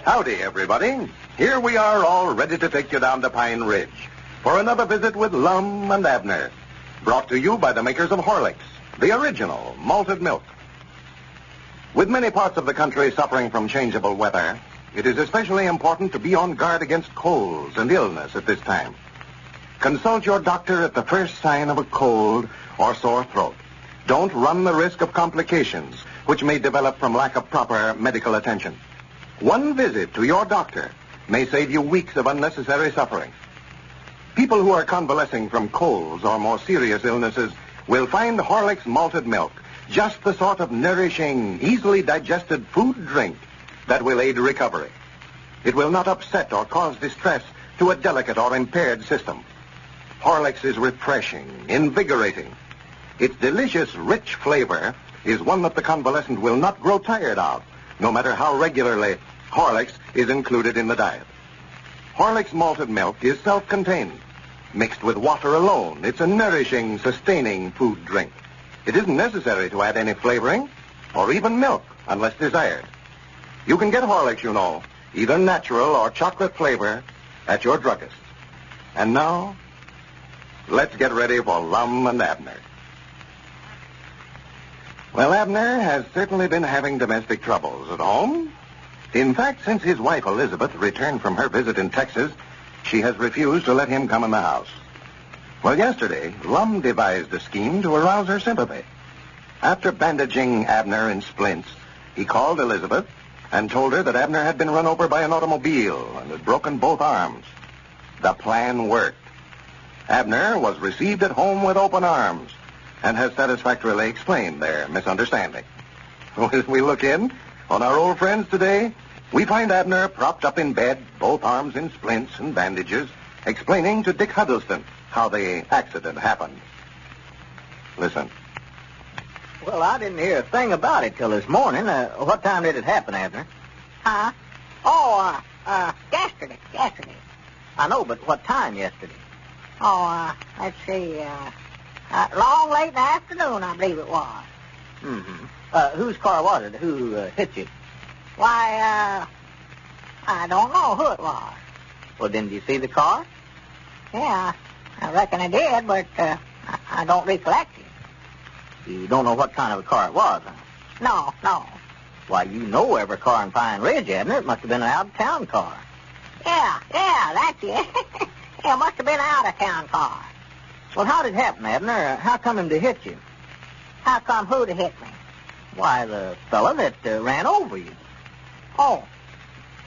Howdy, everybody. Here we are, all ready to take you down to Pine Ridge for another visit with Lum and Abner, brought to you by the makers of Horlicks, the original malted milk. With many parts of the country suffering from changeable weather, it is especially important to be on guard against colds and illness at this time. Consult your doctor at the first sign of a cold or sore throat. Don't run the risk of complications, which may develop from lack of proper medical attention. One visit to your doctor may save you weeks of unnecessary suffering. People who are convalescing from colds or more serious illnesses will find Horlicks malted milk just the sort of nourishing, easily digested food drink that will aid recovery. It will not upset or cause distress to a delicate or impaired system. Horlicks is refreshing, invigorating. Its delicious, rich flavor is one that the convalescent will not grow tired of, no matter how regularly Horlicks is included in the diet. Horlicks malted milk is self-contained. Mixed with water alone, it's a nourishing, sustaining food drink. It isn't necessary to add any flavoring or even milk unless desired. You can get Horlicks, you know, either natural or chocolate flavor at your druggist. And now, let's get ready for Lum and Abner. Well, Abner has certainly been having domestic troubles at home. In fact, since his wife Elizabeth returned from her visit in Texas, she has refused to let him come in the house. Well, yesterday, Lum devised a scheme to arouse her sympathy. After bandaging Abner in splints, he called Elizabeth and told her that Abner had been run over by an automobile and had broken both arms. The plan worked. Abner was received at home with open arms and has satisfactorily explained their misunderstanding. As we look in on our old friends today, we find Abner propped up in bed, both arms in splints and bandages, explaining to Dick Huddleston how the accident happened. Listen. Well, I didn't hear a thing about it till this morning. What time did it happen, Abner? Yesterday. I know, but what time yesterday? Let's see, long late in the afternoon, I believe it was. Mm-hmm. Whose car was it? Who hit you? Why, I don't know who it was. Well, didn't you see the car? Yeah, I reckon I did, but I don't recollect it. You don't know what kind of a car it was, huh? No. Why, you know every car in Pine Ridge, Abner. It must have been an out-of-town car. Yeah, that's it. It must have been an out-of-town car. Well, how did it happen, Abner? How come him to hit you? How come who to hit me? Why, the fella that ran over you. Oh.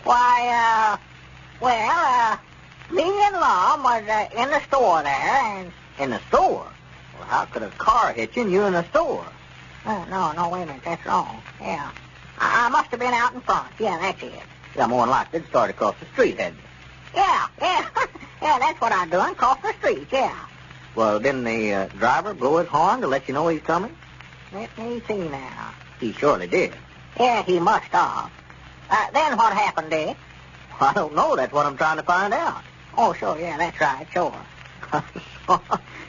Why, me and Lum was in the store there, and... In the store? Well, how could a car hit you and you in the store? No, wait a minute, that's wrong. Yeah. I must have been out in front. Yeah, that's it. Yeah, more than likely, it started across the street, hadn't you? Yeah. Yeah, that's what I'm doing, cross the street, yeah. Well, didn't the driver blow his horn to let you know he's coming? Let me see now. He surely did. Yeah, he must have. Then what happened, Dick? I don't know. That's what I'm trying to find out. Oh, sure, yeah, that's right, sure.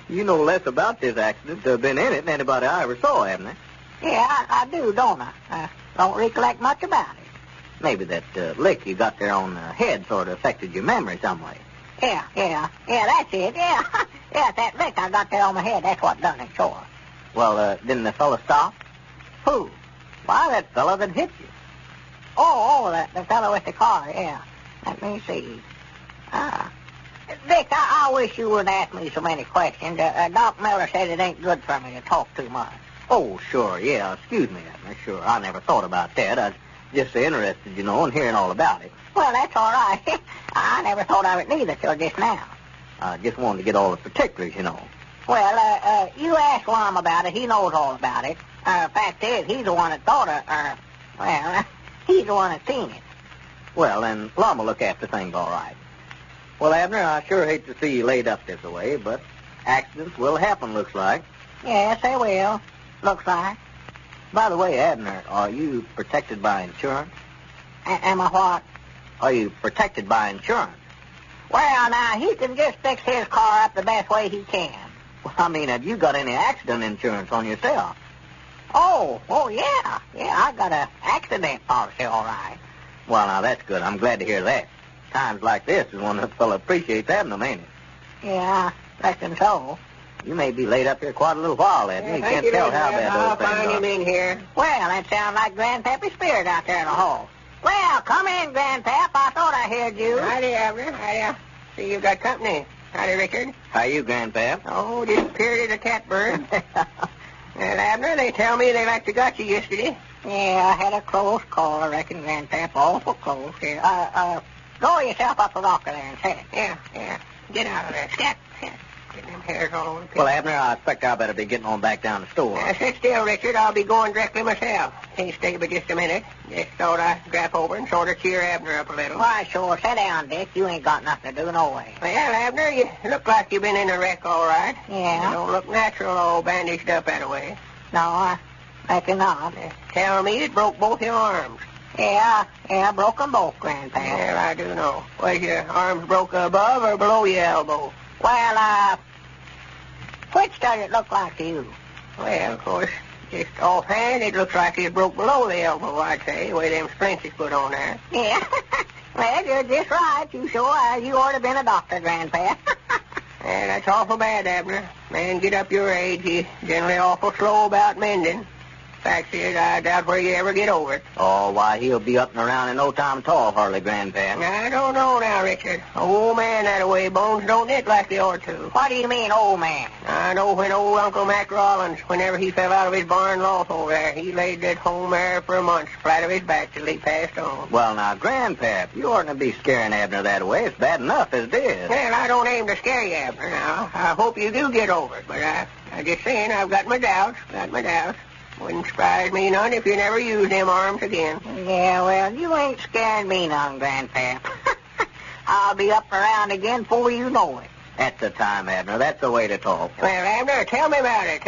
You know less about this accident been in it than anybody I ever saw, haven't you? Yeah, I do, don't I? Don't recollect much about it. Maybe that lick you got there on the head sort of affected your memory some way. Yeah, that's it, yeah. Yeah, that lick I got there on my head, that's what done it, sure. Well, didn't the fella stop? Who? Why, that fella that hit you. The fellow with the car, yeah. Let me see. Dick, I wish you wouldn't ask me so many questions. Doc Miller said it ain't good for me to talk too much. Oh, sure, yeah. Excuse me, Abner. Sure, I never thought about that. I was just so interested, you know, in hearing all about it. Well, that's all right. I never thought of it neither till just now. I just wanted to get all the particulars, you know. Well, you ask Lum about it. He knows all about it. Fact is, he's the one that thought of, he's the one that seen it. Well, then Lum will look after things all right. Well, Abner, I sure hate to see you laid up this way, but accidents will happen, looks like. Yes, they will. Looks like. By the way, Abner, are you protected by insurance? Am I what? Are you protected by insurance? Well, now, he can just fix his car up the best way he can. Well, I mean, have you got any accident insurance on yourself? Oh, yeah. Yeah, I got an accident policy, all right. Well, now, that's good. I'm glad to hear that. Times like this is when a fellow appreciates having them, ain't it? Yeah, reckon so. You may be laid up here quite a little while, Abner. You can't tell how bad I'll those find things him are. in here. Well, that sounds like Grandpappy's spirit out there in the hall. Well, come in, Grandpap. I thought I heard you. Howdy, Abner. Howdy. See, you've got company. Howdy, Richard. How you, Grandpap? Oh, just appeared as a catbird. And, Abner, they tell me they like to got you yesterday. Yeah, I had a close call, I reckon, Grandpap. Awful close. Yeah. Go yourself up the rocker there and sit. Yeah. Get out of there. Scat. Getting them hairs all over the place. Well, Abner, I expect I better be getting on back down the store. Sit still, Richard. I'll be going directly myself. Can't stay but just a minute. Just thought I'd drop over and sort of cheer Abner up a little. Why, sure. Sit down, Dick. You ain't got nothing to do no way. Well, Abner, you look like you've been in a wreck, all right. Yeah. You don't look natural, all bandaged up that way. No, I reckon not. Tell me it broke both your arms. Yeah, broke 'em both, Grandpap. Well, I do know. Was your arms broke above or below your elbow? Well, which does it look like to you? Well, of course, just offhand, it looks like it broke below the elbow, I'd say, the way them splints is put on there. Yeah. Well, you're just right. You sure you ought to have been a doctor, Grandpap. Yeah, that's awful bad, Abner. Man, get up your age, he's generally awful slow about mending. Fact is, I doubt where you ever get over it. Oh, why, he'll be up and around in no time at all, hardly, Grandpap. I don't know now, Richard. Old man that way, bones don't knit like they ought to. What do you mean, old man? I know when old Uncle Mac Rollins, whenever he fell out of his barn loft over there, he laid at home there for a month, flat of his back till he passed on. Well, now, Grandpap, you oughtn't to be scaring Abner that way. It's bad enough as it is. Well, I don't aim to scare you, Abner, now. I hope you do get over it, but I just saying I've got my doubts. Wouldn't surprise me none if you never used them arms again. Yeah, well, you ain't scaring me none, Grandpap. I'll be up and around again before you know it. That's the time, Abner. That's the way to talk. Well, Abner, tell me about it.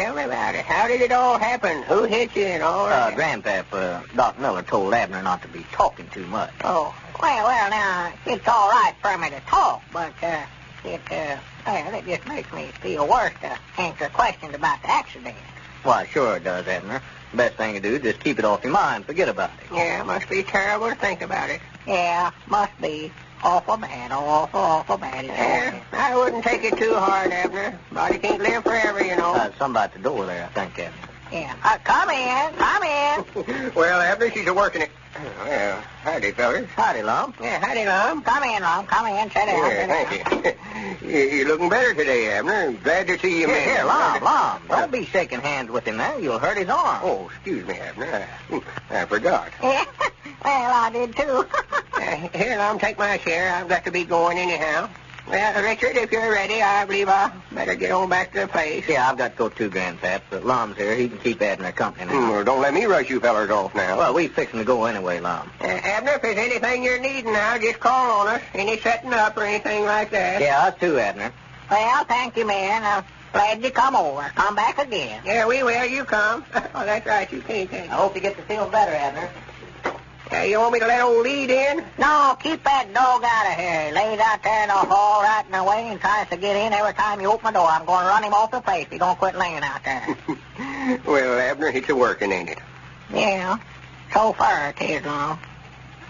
How did it all happen? Who hit you and all that? Grandpap, Doc Miller told Abner not to be talking too much. Oh. Well, now, it's all right for me to talk, but, it just makes me feel worse to answer questions about the accident. Why, sure it does, Abner. Best thing to do is just keep it off your mind. Forget about it. Yeah, it must be terrible to think about it. Yeah, must be. Awful bad. Awful bad. Yeah, I wouldn't take it too hard, Abner. Body can't live forever, you know. Somebody at the door there, I think, Abner. Yeah. Come in. Well, Abner, she's a-working it. Well, howdy, fellas. Howdy, Lum. Yeah, howdy, Lum. Come in, Lum. Come in. Sit down. Yeah, thank you. You're looking better today, Abner. Glad to see you, man. Here, Lum. Don't be shaking hands with him now. You'll hurt his arm. Oh, excuse me, Abner. I forgot. Yeah. Well, I did, too. Here, Lum, take my share. I've got to be going anyhow. Well, Richard, if you're ready, I believe I better get on back to the place. Yeah, I've got to go too, Grandpap. But Lum's here. He can keep Abner company now. Well, don't let me rush you fellers off now. Well, we fixing to go anyway, Lum. Abner, if there's anything you're needing now, just call on us. Any setting up or anything like that. Yeah, us too, Abner. Well, thank you, man. I'm glad you come over. Come back again. Yeah, we will. You come. Oh, that's right. You can't. I hope you get to feel better, Abner. You want me to let old Lead in? No, keep that dog out of here. He lays out there in the hall right in the way and tries to get in every time you open the door. I'm going to run him off the place if he don't quit laying out there. Well, Abner, it's a-working, ain't it? Yeah, so far it is, Lum.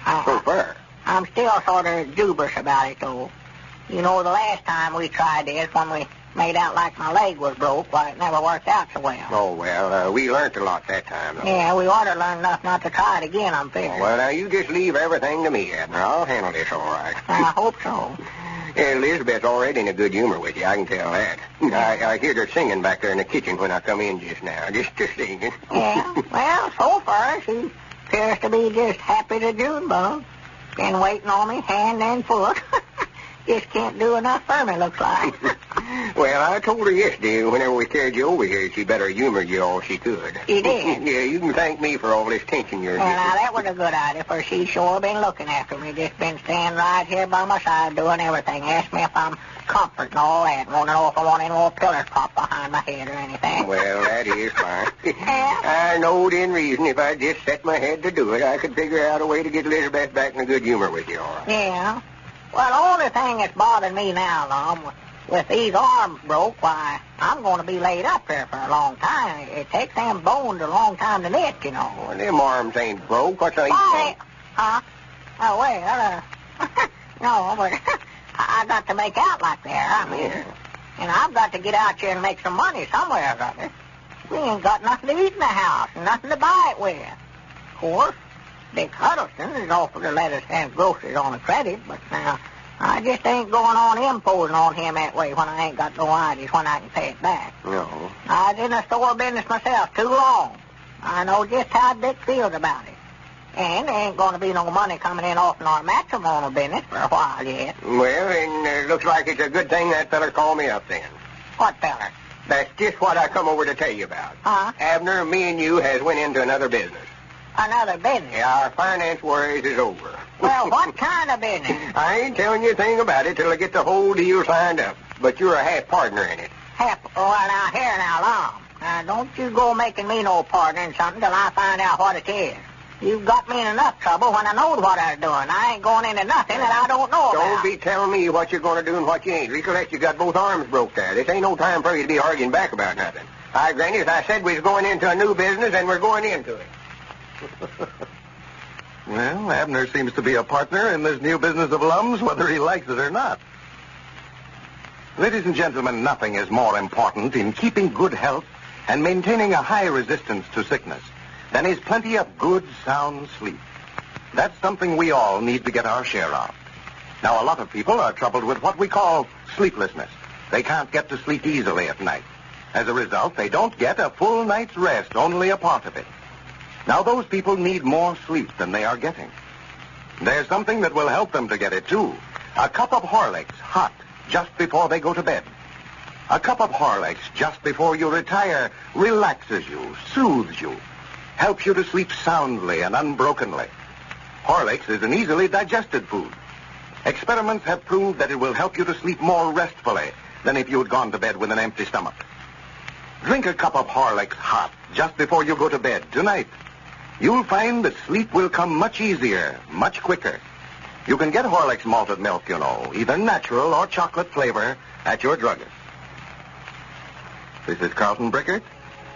So far? I'm still sort of dubious about it, though. You know, the last time we tried this, when we made out like my leg was broke, why, it never worked out so well. Oh, well, we learned a lot that time, though. Yeah, we ought to learn enough not to try it again, I'm figuring. Well, now, you just leave everything to me, Abner. I'll handle this all right. I hope so. Yeah, Elizabeth's already in a good humor with you, I can tell that. I heard her singing back there in the kitchen when I come in just now, just singing. Yeah, well, so far, she appears to be just happy to June bug. Been waiting on me hand and foot. Just can't do enough for me, looks like. Well, I told her yesterday, whenever we carried you over here, she better humor you all she could. You did? Yeah, you can thank me for all this attention you're Well, giving. now, that was a good idea, for she's sure been looking after me. Just been standing right here by my side doing everything. Asked me if I'm comfort and all that. Want to know if I want any more pillars popped behind my head or anything. Well, that is fine. Yeah. I knowed in reason if I just set my head to do it, I could figure out a way to get Elizabeth back in a good humor with you all right. Yeah. Well, the only thing that's bothering me now, Lum, with these arms broke, why, I'm going to be laid up here for a long time. It takes them bones a long time to knit, you know. Well, them arms ain't broke. What's the Why? Huh? Oh, well, no, but I got to make out like that. I mean, and I've got to get out here and make some money somewhere or other. We ain't got nothing to eat in the house and nothing to buy it with. Of course, Dick Huddleston has offered to let us have groceries on the credit, but now I just ain't going on imposing on him that way when I ain't got no ideas when I can pay it back. No. I was in the store business myself too long. I know just how Dick feels about it. And there ain't going to be no money coming in off our matrimonial business for a while yet. Well, and looks like it's a good thing that feller called me up then. What feller? That's just what I come over to tell you about. Huh? Abner, me and you has went into another business. Another business? Yeah, our finance worries is over. Well, what kind of business? I ain't telling you a thing about it till I get the whole deal signed up. But you're a half partner in it. Well, now, here now, Lum. Now, don't you go making me no partner in something till I find out what it is. You've got me in enough trouble when I knowed what I was doing. I ain't going into nothing that I don't know about. Don't be telling me what you're going to do and what you ain't. Recollect you got both arms broke there. This ain't no time for you to be arguing back about nothing. I granny, as I said, we was going into a new business, and we're going into it. Well, Abner seems to be a partner in this new business of Lum's, whether he likes it or not. Ladies and gentlemen, nothing is more important in keeping good health and maintaining a high resistance to sickness than is plenty of good, sound sleep. That's something we all need to get our share of. Now, a lot of people are troubled with what we call sleeplessness. They can't get to sleep easily at night. As a result, they don't get a full night's rest, only a part of it. Now, those people need more sleep than they are getting. There's something that will help them to get it, too. A cup of Horlicks, hot, just before they go to bed. A cup of Horlicks just before you retire relaxes you, soothes you, helps you to sleep soundly and unbrokenly. Horlicks is an easily digested food. Experiments have proved that it will help you to sleep more restfully than if you had gone to bed with an empty stomach. Drink a cup of Horlicks hot just before you go to bed tonight. You'll find that sleep will come much easier, much quicker. You can get Horlicks malted milk, you know, either natural or chocolate flavor at your druggist. This is Carlton Brickert,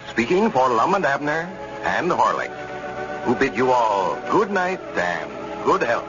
speaking for Lum and Abner and Horlicks, who bid you all good night and good health.